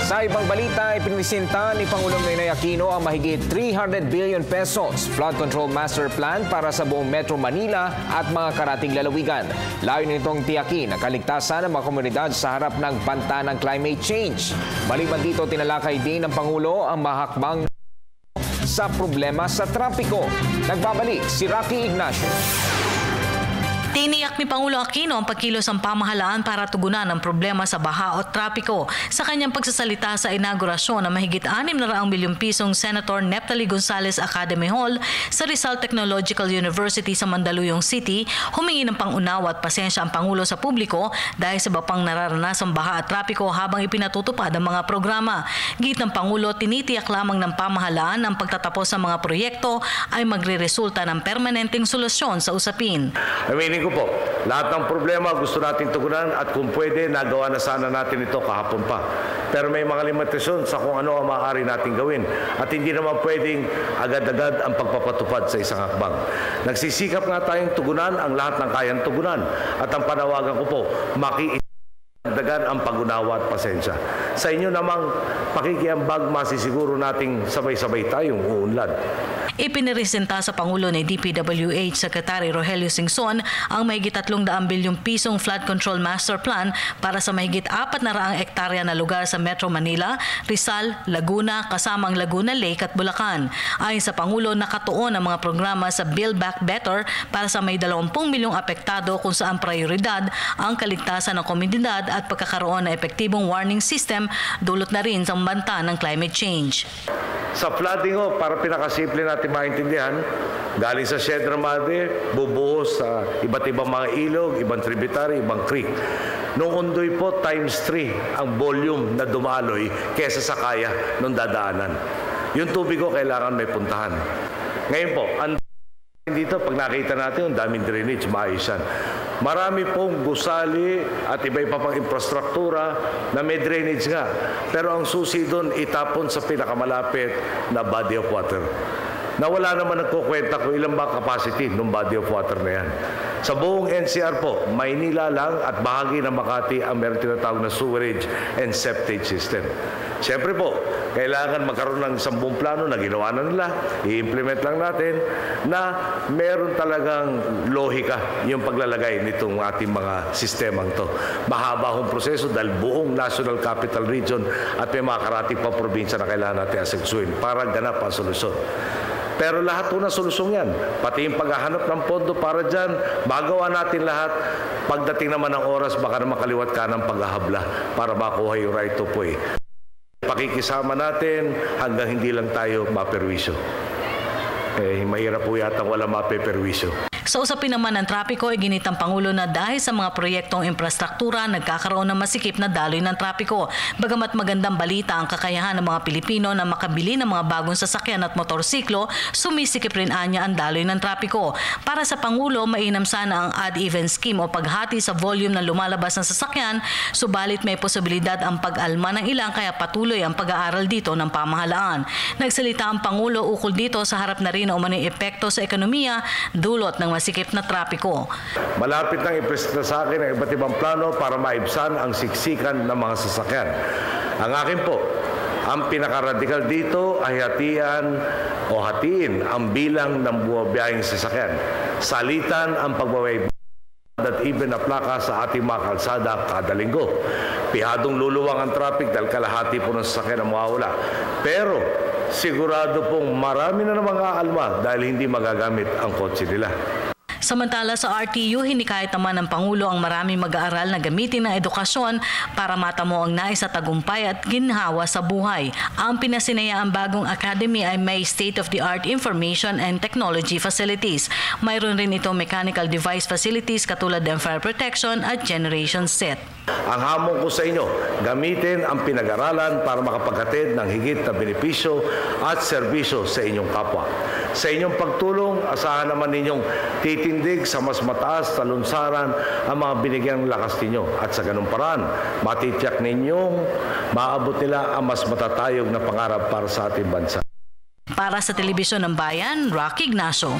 Sa ibang balita, ipinisinta ni Pangulong Noynoy Aquino ang mahigit 300 billion pesos flood control master plan para sa buong Metro Manila at mga karating lalawigan. Layunin nitong tiyakin ang kaligtasan ng mga komunidad sa harap ng banta ng climate change. Maliban dito, tinalakay din ng Pangulo ang mahakbang sa problema sa trapiko. Nagbabalik si Rocky Ignacio. Tiniyak ni Pangulo Aquino ang pagkilos ng pamahalaan para tugunan ang problema sa baha o trapiko sa kanyang pagsasalita sa inaugurasyon ng mahigit 600 milyong pisong Senator Neptali Gonzales Academy Hall sa Rizal Technological University sa Mandaluyong City. Humingi ng pangunawa at pasensya ang Pangulo sa publiko dahil sa bapang nararanasang baha at trapiko habang ipinatutupad ang mga programa. Git ng Pangulo, tinitiyak lamang ng pamahalaan ang pagtatapos ng mga proyekto ay magreresulta ng permanenteng solusyon sa usapin. Aminin ko po, lahat ng problema gusto natin tugunan at kung pwede, nagawa na sana natin ito kahapon pa. Pero may mga limitasyon sa kung ano ang maaari natin gawin at hindi naman pwedeng agad-agad ang pagpapatupad sa isang hakbang. Nagsisikap nga tayong tugunan ang lahat ng kayang tugunan at ang panawagan ko po, dagan ang pag-unawa at pasensya. Sa inyo namang pakikiambag, masisiguro nating sabay-sabay tayong uunlad. Ipiniresenta sa Pangulo ni DPWH Secretary Rogelio Singson ang mahigit 300 bilyong pisong flood control master plan para sa mahigit 400 hektarya na lugar sa Metro Manila, Rizal, Laguna, kasama ang Laguna Lake at Bulacan. Ayon sa Pangulo, nakatuon ang mga programa sa Build Back Better para sa may 20 milyong apektado kung saan prioridad ang kaligtasan ng komunidad at pagkakaroon ng epektibong warning system, dulot na rin sa banta ng climate change. Sa flooding para pinakasimple natin maintindihan, galing sa Sierra Madre, bubuhos sa iba't ibang mga ilog, ibang tributary, ibang creek. Noong undoy po, times 3 ang volume na dumaloy kesa sa kaya nung dadaanan. Yung tubig ko kailangan may puntahan. Ngayon po, dito, pag nakita natin, yung daming drainage, maayos yan. Marami pong gusali at iba-iba pang infrastruktura na may drainage nga. Pero ang susi doon, itapon sa pinakamalapit na body of water. Na wala naman nagkukwenta kung ilan ba capacity ng body of water na yan. Sa buong NCR po, Maynila lang at bahagi ng Makati ang meron tinatawag na sewerage and septage system. Siyempre po, kailangan magkaroon ng isang buong plano na ginawa na nila, i-implement lang natin na meron talagang lohika yung paglalagay nitong ating mga sistemang to. Mahaba akong proseso dahil buong National Capital Region at may mga karating pa probinsya na kailangan natin aseksuin para ganap ang solusyon. Pero lahat po na solusyon yan. Pati yung paghahanap ng pondo para dyan, magawa natin lahat. Pagdating naman ng oras, baka na makaliwat ka ng paghahabla para makuha yung right of way. Pakikisama natin hanggang hindi lang tayo maperwisyo. Mahirap po yata wala mapeperwisyo. Sa usapin naman ng trapiko, ginit ang Pangulo na dahil sa mga proyektong infrastruktura, nagkakaroon ng masikip na daloy ng trapiko. Bagamat magandang balita ang kakayahan ng mga Pilipino na makabili ng mga bagong sasakyan at motorsiklo, sumisikip rin anya ang daloy ng trapiko. Para sa Pangulo, mainam sana ang odd-even scheme o paghati sa volume ng lumalabas ng sasakyan, subalit may posibilidad ang pag-alma ng ilang kaya patuloy ang pag-aaral dito ng pamahalaan. Nagsalita ang Pangulo ukol dito sa harap na rin o umano'y epekto sa ekonomiya, dulot ng masikip na trapiko. Malapit nang ipresenta sa akin ang iba't ibang plano para maibsan ang siksikan ng mga sasakyan. Ang akin po, ang pinakaradikal dito ay hatiin ang bilang ng buwabiyahing sasakyan. Salitan ang pagbabay at even na plaka sa ating mga kalsada kada linggo. Pihadong luluwang ang traffic dahil kalahati po ng sasakyan ang mawawala. Pero sigurado pong marami na namang aalma dahil hindi magagamit ang kotse nila. Samantala sa RTU, hinikayat naman ng Pangulo ang maraming mag-aaral na gamitin ng edukasyon para matamo ang nais sa tagumpay at ginhawa sa buhay. Ang pinasinayaang bagong academy ay may state-of-the-art information and technology facilities. Mayroon rin itong mechanical device facilities katulad ng fire protection at generation set. Ang hamon ko sa inyo, gamitin ang pinag-aralan para makapaghatid ng higit na benepisyo at serbisyo sa inyong kapwa. Sa inyong pagtulong, asahan naman ninyong titindig sa mas mataas na lunsaran ang mga binigyang lakas ninyo. At sa ganung paraan, matitiyak ninyong maabot nila ang mas matatayog na pangarap para sa ating bansa. Para sa Telebisyon ng Bayan, Rocky Ignacio.